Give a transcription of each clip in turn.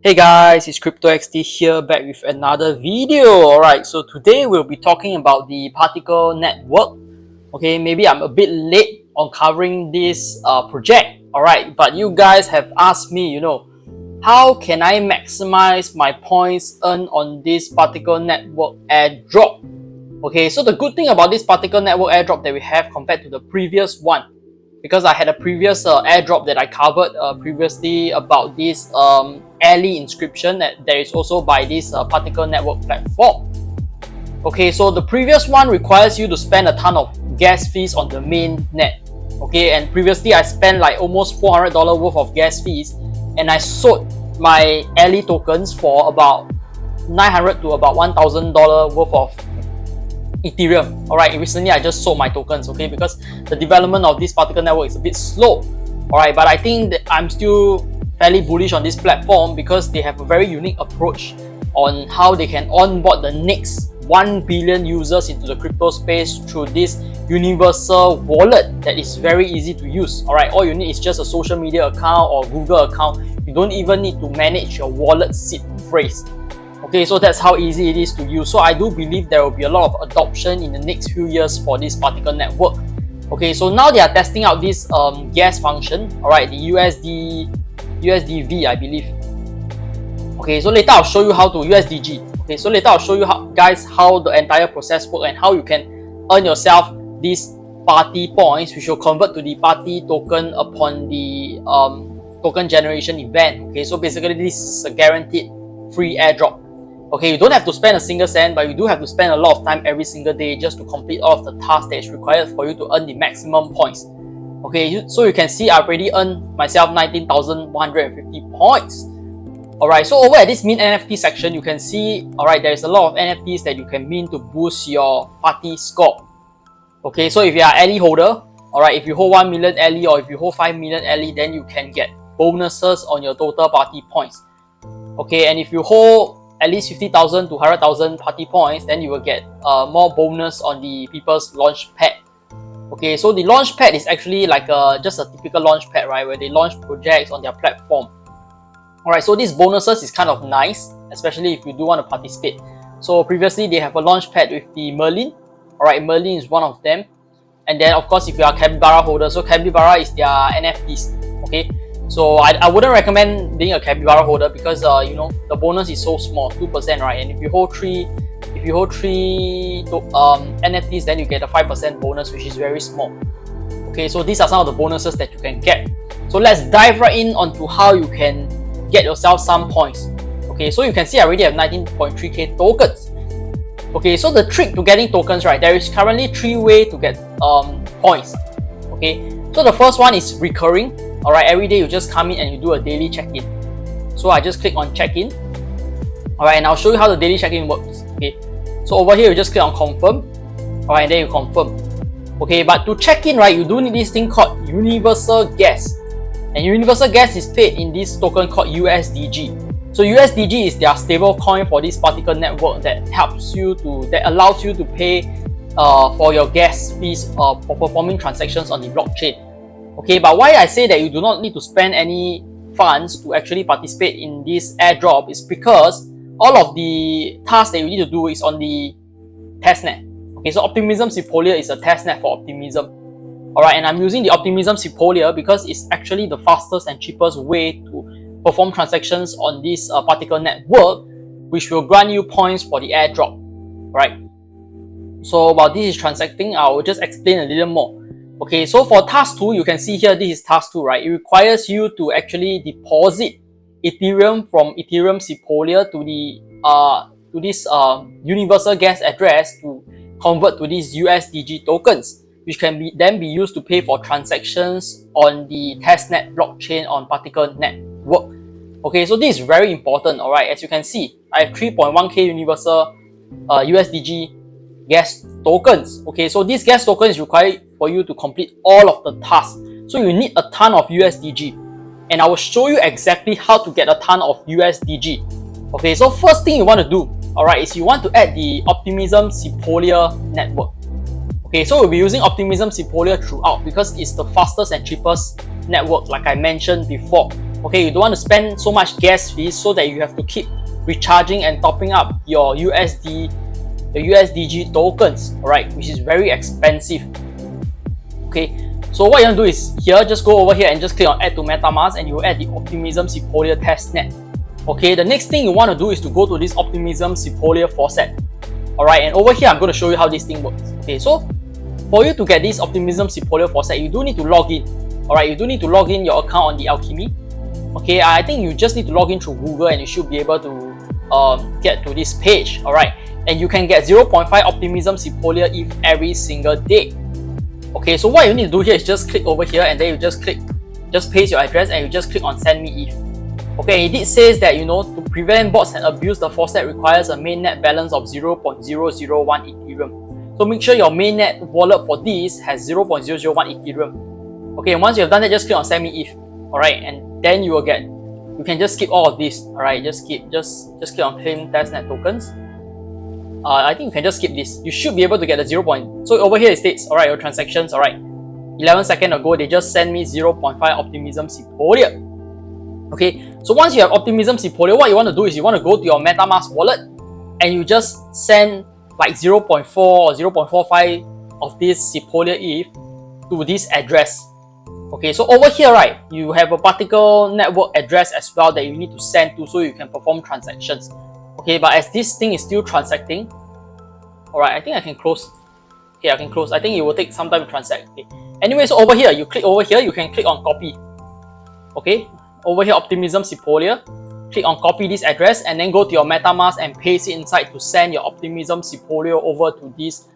Hey guys, it's CryptoXT here, back with another video. Alright, so today we'll be talking about the particle network. Okay, maybe I'm a bit late on covering this project. Alright, but you guys have asked me, how can I maximize my points earned on this particle network airdrop? Okay, so the good thing about this particle network airdrop that we have compared to the previous one, because I had a previous airdrop that I covered previously about this alley inscription that is also by this particle network platform. Okay, so the previous one requires you to spend a ton of gas fees on the main net. Okay, and previously I spent like almost $400 worth of gas fees, and I sold my alley tokens for about $900 to about $1,000 worth of Ethereum. Alright, recently I just sold my tokens, okay, because the development of this particle network is a bit slow. Alright, but I think that I'm still fairly bullish on this platform because they have a very unique approach on how they can onboard the next 1 billion users into the crypto space through this universal wallet that is very easy to use. Alright, all you need is just a social media account or Google account. You don't even need to manage your wallet seed phrase. Okay, so that's how easy it is to use. So I do believe there will be a lot of adoption in the next few years for this particle network. Okay, so now they are testing out this gas function, alright, the USDV, I believe. Okay, so later I'll show you how to USDG. Okay, so later I'll show you how the entire process works and how you can earn yourself these party points, which will convert to the party token upon the token generation event. Okay, so basically this is a guaranteed free airdrop. Okay, you don't have to spend a single cent, but you do have to spend a lot of time every single day just to complete all of the tasks that is required for you to earn the maximum points. Okay, so you can see I've already earned myself 19,150 points. Alright, so over at this mint NFT section, you can see, alright, there's a lot of NFTs that you can mint to boost your party score. Okay, so if you are alley holder, alright, if you hold 1 million alley or if you hold 5 million alley, then you can get bonuses on your total party points. Okay, and if you hold at least 50,000 to 100,000 party points, then you will get more bonus on the people's launch pad. Okay, so the launch pad is actually like just a typical launch pad, right, where they launch projects on their platform. Alright, so these bonuses is kind of nice, especially if you do want to participate. So previously they have a launch pad with the Merlin. Alright, Merlin is one of them. And then of course if you are Capybara holder, so Capybara is their NFTs. Okay, so I wouldn't recommend being a Capybara holder because the bonus is so small, 2%, right? And if you hold three NFTs, then you get a 5% bonus, which is very small. Okay, so these are some of the bonuses that you can get. So let's dive right in onto how you can get yourself some points. Okay, so you can see I already have 19.3k tokens. Okay, so the trick to getting tokens, right, there is currently 3 ways to get points. Okay, so the first one is recurring. Alright, every day you just come in and you do a daily check-in. So I just click on check-in. Alright, and I'll show you how the daily check-in works. Okay, so over here you just click on confirm. Alright, and then you confirm. Okay, but to check in, right, you do need this thing called universal gas. And universal gas is paid in this token called USDG. So USDG is their stable coin for this particle network that allows you to pay for your gas fees for performing transactions on the blockchain. Okay, but why I say that you do not need to spend any funds to actually participate in this airdrop is because all of the tasks that you need to do is on the testnet. Okay, so Optimism Sepolia is a testnet for Optimism. Alright, and I'm using the Optimism Sepolia because it's actually the fastest and cheapest way to perform transactions on this particle network, which will grant you points for the airdrop. Right? So while this is transacting, I will just explain a little more. Okay, so for task 2, you can see here this is task 2, right? It requires you to actually deposit Ethereum from Ethereum Sepolia to this universal gas address to convert to these USDG tokens, which can then be used to pay for transactions on the testnet blockchain on particle network. Okay, so this is very important. Alright, as you can see, I have 3.1k universal USDG gas tokens. Okay, so this gas token is required for you to complete all of the tasks. So you need a ton of USDG. And I will show you exactly how to get a ton of USDG. Okay, so first thing you want to do, alright, is you want to add the Optimism Sepolia network. Okay, so we'll be using Optimism Sepolia throughout because it's the fastest and cheapest network, like I mentioned before. Okay, you don't want to spend so much gas fees so that you have to keep recharging and topping up your USDG tokens, alright, which is very expensive. Okay, so what you want to do is here, just go over here and just click on add to MetaMask and you add the Optimism Sepolia testnet. Okay, the next thing you want to do is to go to this Optimism Sepolia faucet. Alright, and over here I'm going to show you how this thing works. Okay, so for you to get this Optimism Sepolia faucet, you do need to log in. Alright, you do need to log in your account on the Alchemy. Okay, I think you just need to log in through Google and you should be able to get to this page. Alright, and you can get 0.5 Optimism Sepolia ETH every single day. Okay, so what you need to do here is just click over here and then you just paste your address and you just click on send me ETH. Okay, it says that, you know, to prevent bots and abuse, the faucet requires a mainnet balance of 0.001 Ethereum. So make sure your mainnet wallet for this has 0.001 Ethereum. Okay, and once you have done that, just click on send me ETH. Alright, and then you can just skip all of this. Alright, just click on claim testnet tokens. I think you can just skip this. You should be able to get the 0. So over here it states, alright, your transactions, alright, 11 seconds ago they just sent me 0.5 Optimism Sepolia. Okay, so once you have Optimism Sepolia, what you want to do is you want to go to your MetaMask wallet and you just send like 0.4 or 0.45 of this Sepolia ETH to this address. Okay, so over here, right, you have a particular network address as well that you need to send to so you can perform transactions. Okay, but as this thing is still transacting, alright, I think I can close. Okay, I can close. I think it will take some time to transact. Okay. Anyway, so over here, you click over here, you can click on copy. Okay, over here, Optimism Sepolia. Click on copy this address and then go to your MetaMask and paste it inside to send your Optimism Sepolia over to this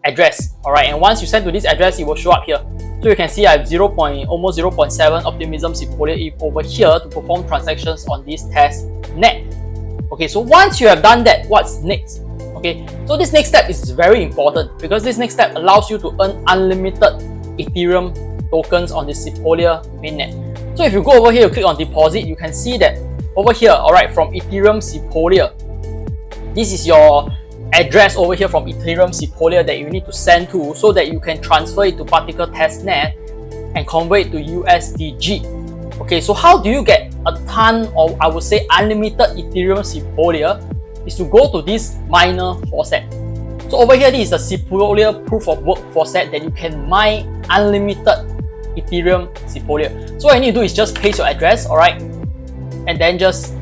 address. Alright, and once you send to this address, it will show up here. So you can see I have almost 0.7 Optimism Sepolia ETH over here to perform transactions on this test net. Okay, so once you have done that, what's next? Okay, so this next step is very important because this next step allows you to earn unlimited Ethereum tokens on the Sepolia mainnet. So if you go over here, you click on deposit, you can see that over here, alright, from Ethereum Sepolia, this is your address over here from Ethereum Sepolia that you need to send to so that you can transfer it to particular testnet and convert it to USDG. Okay, so how do you get a ton of, I would say, unlimited Ethereum Sepolia? Is to go to this miner faucet. So over here, this is the Sepolia proof of work faucet that you can mine unlimited Ethereum Sepolia. So what you need to do is just paste your address, alright, and then just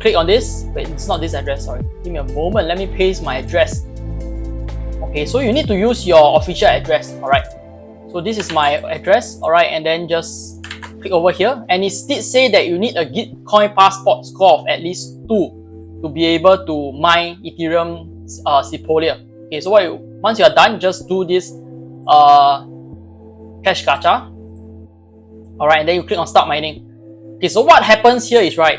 click on this. Wait, it's not this address, sorry. Give me a moment, let me paste my address. Okay, so you need to use your official address, alright. So this is my address, alright, and then just click over here. And it did say that you need a Gitcoin passport score of at least 2 to be able to mine Ethereum Sepolia. Okay, so once you are done, just do this cash gacha. Alright, and then you click on start mining. Okay, so what happens here is, right,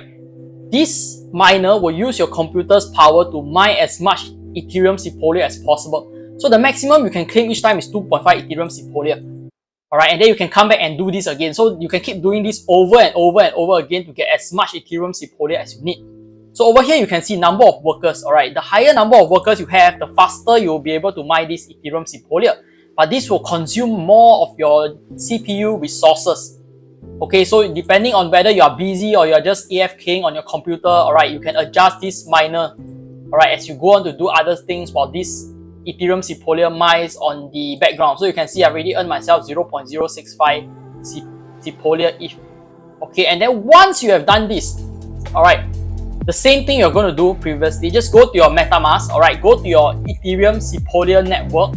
this miner will use your computer's power to mine as much Ethereum Sepolia as possible. So the maximum you can claim each time is 2.5 Ethereum Sepolia. Alright, and then you can come back and do this again. So you can keep doing this over and over and over again to get as much Ethereum Sepolia as you need. So over here you can see number of workers. Alright, the higher number of workers you have, the faster you will be able to mine this Ethereum Sepolia. But this will consume more of your CPU resources. Okay, so depending on whether you are busy or you are just AFKing on your computer, alright, you can adjust this miner, alright, as you go on to do other things while this Ethereum Sepolia mines on the background. So you can see I've already earned myself 0.065 Sepolia ETH. Okay, and then once you have done this, alright, the same thing you're going to do previously, just go to your MetaMask, alright, go to your Ethereum Sepolia network,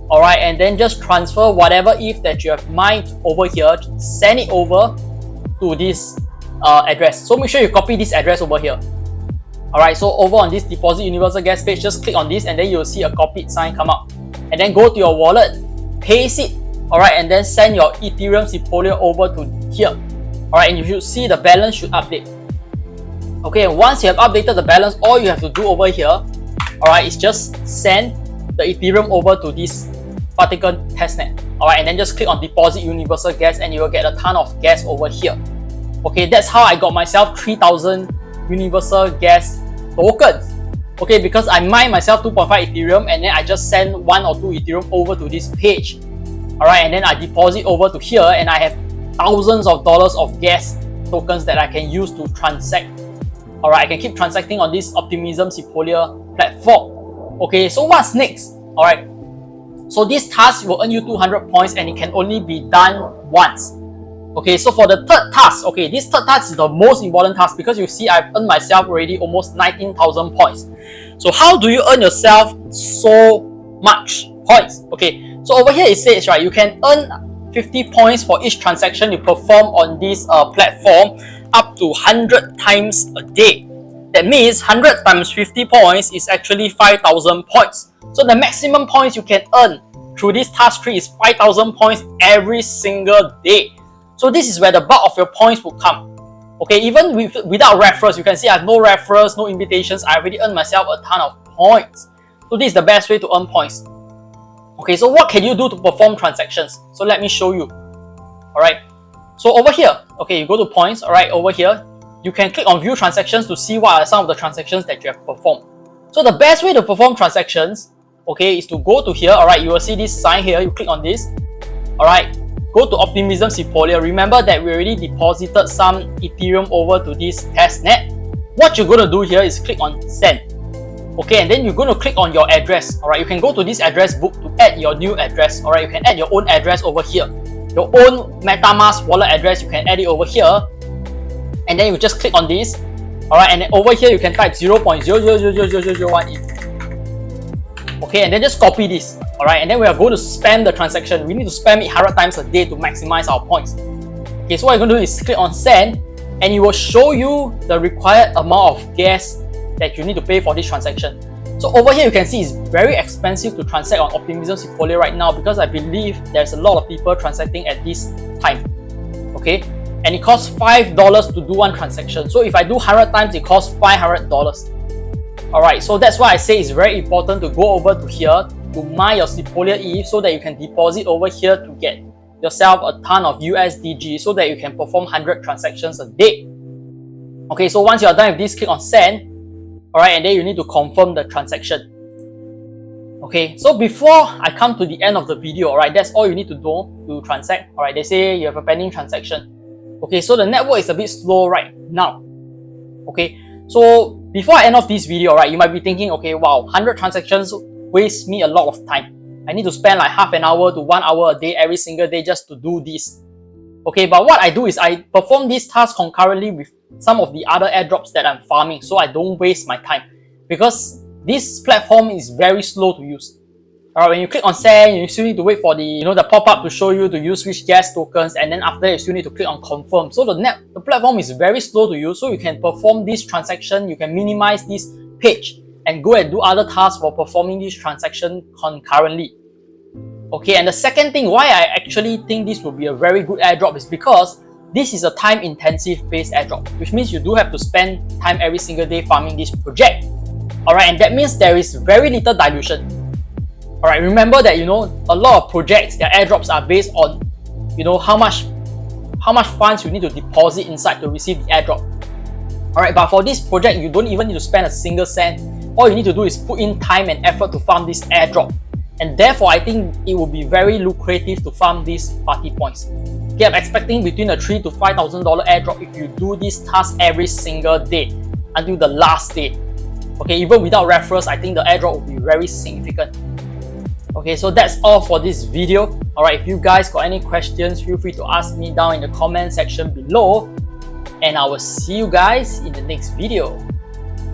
alright, and then just transfer whatever ETH that you have mined over here, send it over to this address. So make sure you copy this address over here. Alright, so over on this deposit universal gas page, just click on this and then you'll see a copied sign come up. And then go to your wallet, paste it, alright, and then send your Ethereum Sepolia over to here. Alright, and you should see the balance should update. Okay, once you have updated the balance, all you have to do over here, alright, is just send the Ethereum over to this particular testnet. Alright, and then just click on deposit universal gas and you will get a ton of gas over here. Okay, that's how I got myself 3,000 universal gas tokens. Okay, because I mined myself 2.5 Ethereum and then I just send 1 or 2 Ethereum over to this page. Alright, and then I deposit over to here and I have thousands of dollars of gas tokens that I can use to transact. Alright, I can keep transacting on this Optimism Sepolia platform. Okay, so what's next? Alright, so this task will earn you 200 points and it can only be done once. Okay, so for the third task, okay, this third task is the most important task because you see I've earned myself already almost 19,000 points. So how do you earn yourself so much points? Okay, so over here it says, right, you can earn 50 points for each transaction you perform on this platform up to 100 times a day. That means 100 times 50 points is actually 5,000 points. So the maximum points you can earn through this task tree is 5,000 points every single day. So this is where the bulk of your points will come. Okay, even without referrals, you can see I have no referrals, no invitations. I already earned myself a ton of points. So this is the best way to earn points. Okay, so what can you do to perform transactions? So let me show you. Alright, so over here, okay, you go to points. Alright, over here, you can click on view transactions to see what are some of the transactions that you have performed. So the best way to perform transactions, okay, is to go to here. Alright, you will see this sign here. You click on this. Alright, go to Optimism Sepolia. Remember that we already deposited some Ethereum over to this testnet. What you're going to do here is click on send. Okay, and then you're going to click on your address. Alright, you can go to this address book to add your new address. Alright, you can add your own address over here. Your own MetaMask wallet address, you can add it over here. And then you just click on this. Alright, and then over here you can type 0.000001 ETH. Okay, and then just copy this. Alright, and then we are going to spam the transaction. We need to spam it 100 times a day to maximize our points. Okay, so what you're going to do is click on send, and it will show you the required amount of gas that you need to pay for this transaction. So over here you can see it's very expensive to transact on Optimism Sepolia right now because I believe there's a lot of people transacting at this time. Okay, and it costs $5 to do one transaction. So if I do 100 times, it costs $500. Alright, so that's why I say it's very important to go over to here to mine your Sepolia ETH so that you can deposit over here to get yourself a ton of USDG so that you can perform 100 transactions a day. Okay, so once you're done with this, click on send. Alright, and then you need to confirm the transaction. Okay, so before I come to the end of the video, alright, that's all you need to do to transact. Alright, they say you have a pending transaction. Okay, so the network is a bit slow right now. Okay, so before I end off this video, right, you might be thinking, okay, wow, 100 transactions waste me a lot of time. I need to spend like half an hour to 1 hour a day every single day just to do this. Okay, but what I do is I perform this task concurrently with some of the other airdrops that I'm farming so I don't waste my time because this platform is very slow to use. Alright, when you click on send, you still need to wait for the the pop-up to show you to use which gas tokens, and then after that you still need to click on confirm. So the platform is very slow to use, so you can perform this transaction, you can minimize this page and go and do other tasks for performing this transaction concurrently. Okay, and the second thing why I actually think this will be a very good airdrop is because this is a time-intensive based airdrop, which means you do have to spend time every single day farming this project. Alright, and that means there is very little dilution. Alright, remember that a lot of projects, their airdrops are based on how much funds you need to deposit inside to receive the airdrop. Alright, but for this project, you don't even need to spend a single cent. All you need to do is put in time and effort to farm this airdrop. And therefore, I think it will be very lucrative to farm these party points. Okay, I'm expecting between a $3,000 to $5,000 airdrop if you do this task every single day until the last day. Okay, even without referrals, I think the airdrop will be very significant. Okay, so that's all for this video. Alright, if you guys got any questions, feel free to ask me down in the comment section below. And I will see you guys in the next video.